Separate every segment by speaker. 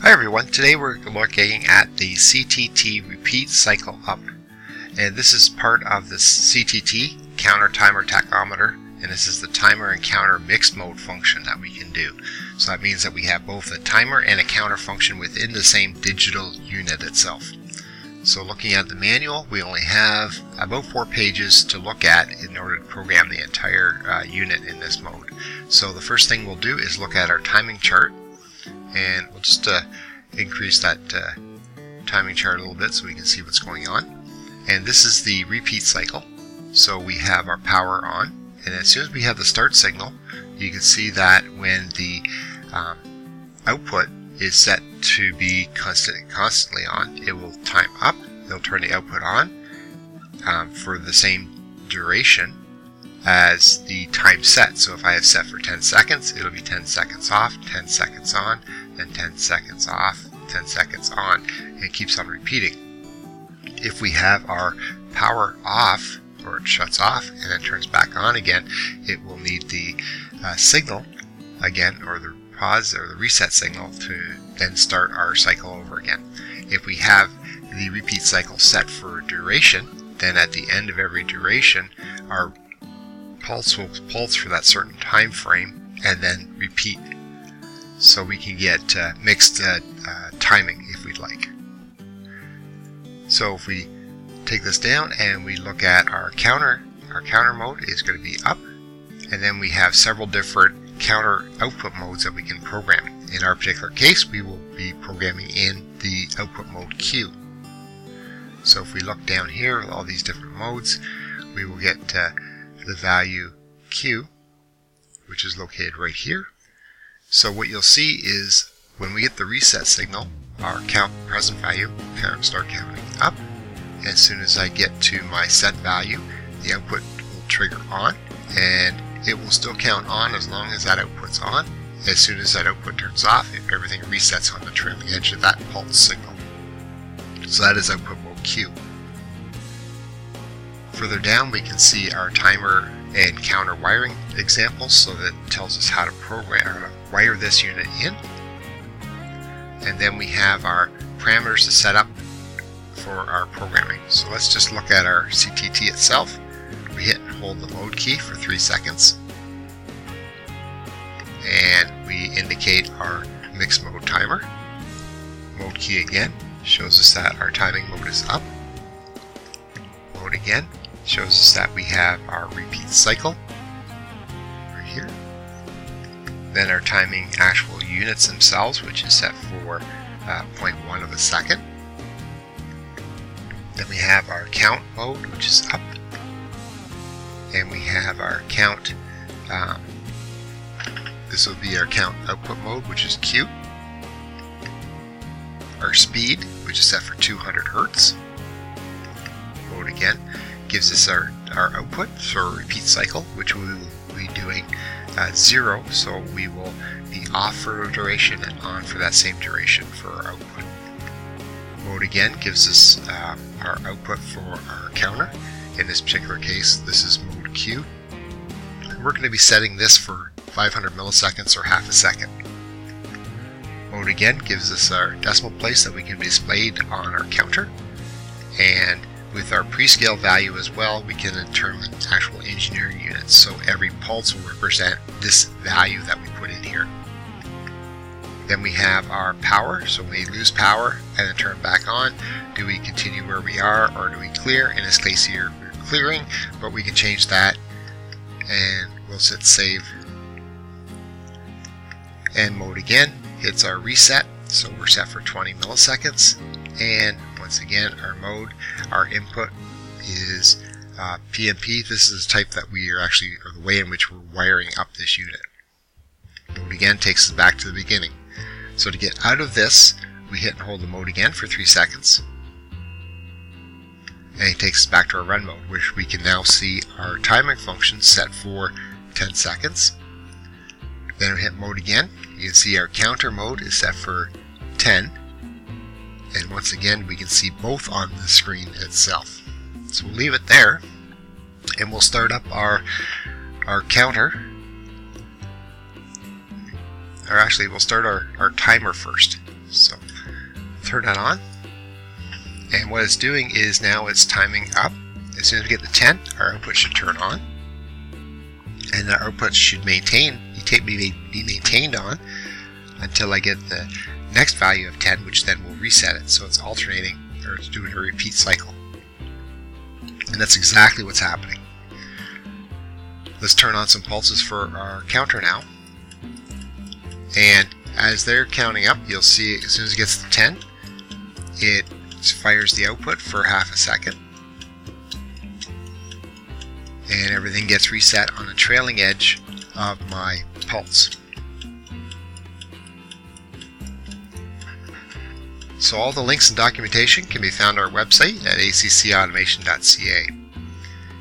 Speaker 1: Hi everyone, today we're looking at the CTT repeat cycle up, and this is part of the CTT counter timer tachometer, and this is the timer and counter mixed mode function that we can do. So that means that we have both a timer and a counter function within the same digital unit itself. So looking at the manual, we only have about 4 pages to look at in order to program the entire unit in this mode. So the first thing we'll do is look at our timing chart, and we'll just increase that timing chart a little bit so we can see what's going on. And this is the repeat cycle. So we have our power on, and as soon as we have the start signal, you can see that when the output is set to be constantly on, it will time up. It'll turn the output on for the same duration as the time set. So if I have set for 10 seconds, it'll be 10 seconds off, 10 seconds on, then 10 seconds off, 10 seconds on, and it keeps on repeating. If we have our power off, or it shuts off and then turns back on again, it will need the signal again, or the pause or the reset signal, to then start our cycle over again. If we have the repeat cycle set for duration, then at the end of every duration, our pulse will pulse for that certain time frame and then repeat. So we can get mixed timing if we'd like. So if we take this down and we look at our counter mode is going to be up, and then we have several different counter output modes that we can program. In our particular case, we will be programming in the output mode Q. So if we look down here with all these different modes, we will get the value Q, which is located right here. So what you'll see is when we get the reset signal, our count present value will start counting up. As soon as I get to my set value, the output will trigger on, and it will still count on as long as that output's on. As soon as that output turns off, everything resets on the trailing edge of that pulse signal. So that is output mode Q. Further down, we can see our timer and counter wiring examples, so that tells us how to program wire this unit in. And then we have our parameters to set up for our programming. So let's just look at our CTT itself. We hit and hold the load key for 3 seconds, and we indicate our mixed mode timer. Mode key again shows us that our timing mode is up. Mode again shows us that we have our repeat cycle right here. Then our timing actual units themselves, which is set for 0.1 of a second. Then we have our count mode, which is up. And we have our count, this will be our count output mode, which is Q. Our speed, which is set for 200 Hertz. Mode again gives us our output for a repeat cycle, which we will be doing 0, so we will be off for a duration and on for that same duration for our output. Mode again gives us our output for our counter. In this particular case, this is mode Q. And we're going to be setting this for 500 milliseconds or half a second. Mode again gives us our decimal place that we can be displayed on our counter, and with our prescale value as well, we can determine actual engineering units. So every pulse will represent this value that we put in here. Then we have our power, so we lose power and then turn back on. Do we continue where we are, or do we clear? In this case here, we're clearing, but we can change that, and we'll set save. And mode again hits our reset, so we're set for 20 milliseconds. And once again, our input is PMP. This is the type that we are actually, or the way in which we're wiring up this unit. Mode again takes us back to the beginning. So to get out of this, we hit and hold the mode again for 3 seconds. And it takes us back to our run mode, which we can now see our timing function set for 10 seconds. Then we hit mode again. You can see our counter mode is set for 10. And once again, we can see both on the screen itself. So we'll leave it there, and we'll start up our counter. Or actually, we'll start our timer first. So turn that on, and what it's doing is now it's timing up. As soon as we get the 10, our output should turn on, and our output should be maintained on until I get the next value of 10, which then will reset it. So it's alternating, or it's doing a repeat cycle. And that's exactly what's happening. Let's turn on some pulses for our counter now. And as they're counting up, you'll see as soon as it gets to 10, it fires the output for half a second. And everything gets reset on the trailing edge of my pulse. So all the links and documentation can be found on our website at accautomation.ca.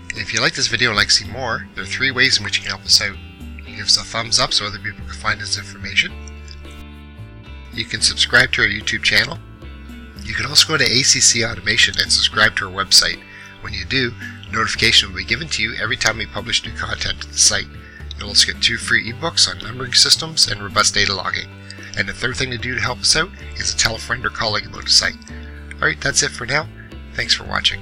Speaker 1: And if you like this video and like to see more, there are 3 ways in which you can help us out. You can give us a thumbs up so other people can find this information. You can subscribe to our YouTube channel. You can also go to ACC Automation and subscribe to our website. When you do, notification will be given to you every time we publish new content to the site. You'll also get 2 free ebooks on numbering systems and robust data logging. And the third thing to do to help us out is to tell a friend or colleague about the site. Alright, that's it for now. Thanks for watching.